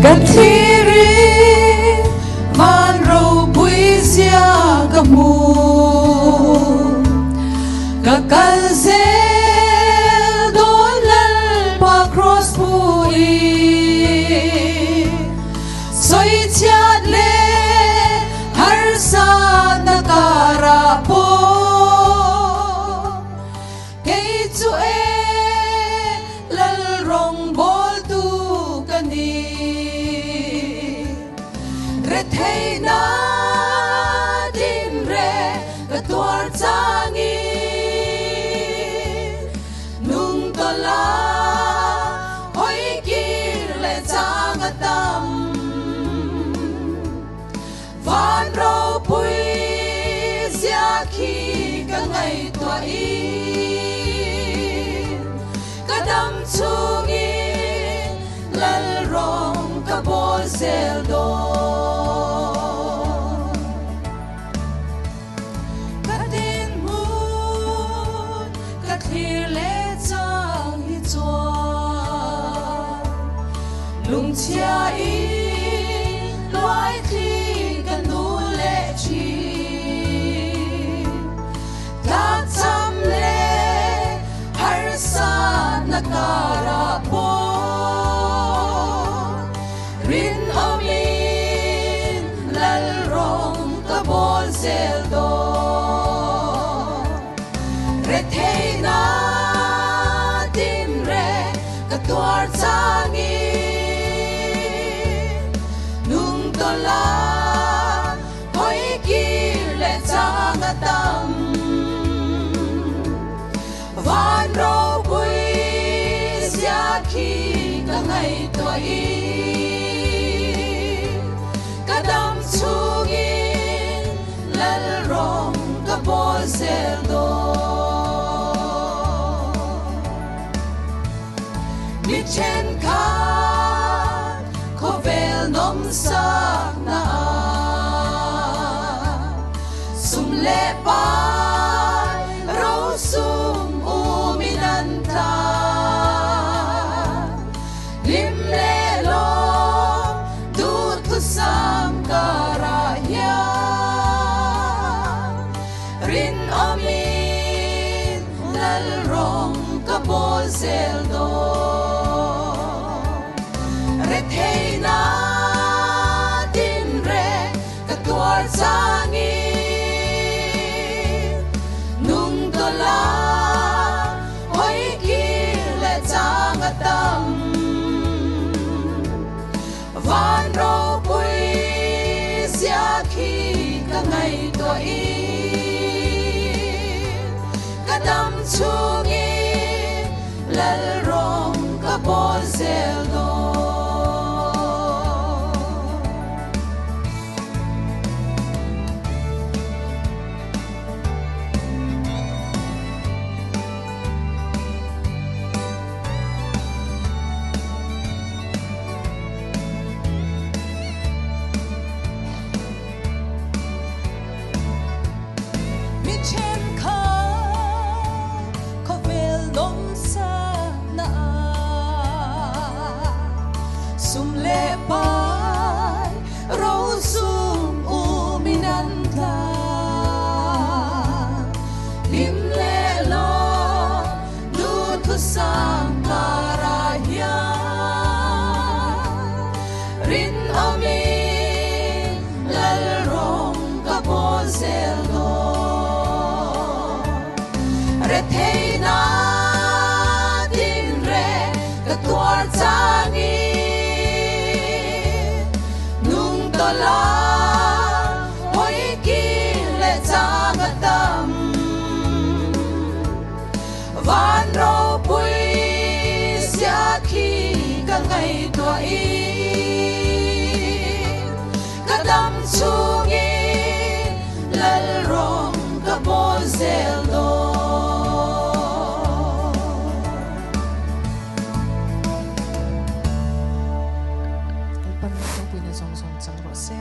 Gatiri man ro puisia kamu kakalse dolal pa cross pui soi chat le har sa nakara po kay chu e lal rong bol tu kani Hey na din re katwar changi nung tola hoy kir le changatam van ro pui sia khi ka ngai tua i kadam chungi lal rong ka bol sel do lung chia i loài khi gần đủ lệ chi ta chăm lệ har sa nakara po rin amin lal rong ka bol sel do rethay na tin re katwar changi hoy kir le changatam van ro pui sia khi ka ngai to i kadam chungi lal rong ka bol sel do mi chen ka kovel nom sa na sum le pa ro sum uminanta lim le lo du tu sam karaya rin amin lal rong ka bol sel do rethay na din re katwar changi nung tola hoy kir le changatam van ro pui sia khi ka ngai to i kadam chungi lal rong ka bol sel do chen kha kovel nom sa na sum le pai ro sum uminanta lim le lo du tu sam karaya rin amin lal rong ka bol sel do rethay na din re katwar changi nung tola hoy kir le changatam van ro pui sia khi ka ngai tua i kadam chungi lal rong ka bol sel do song song sang ro se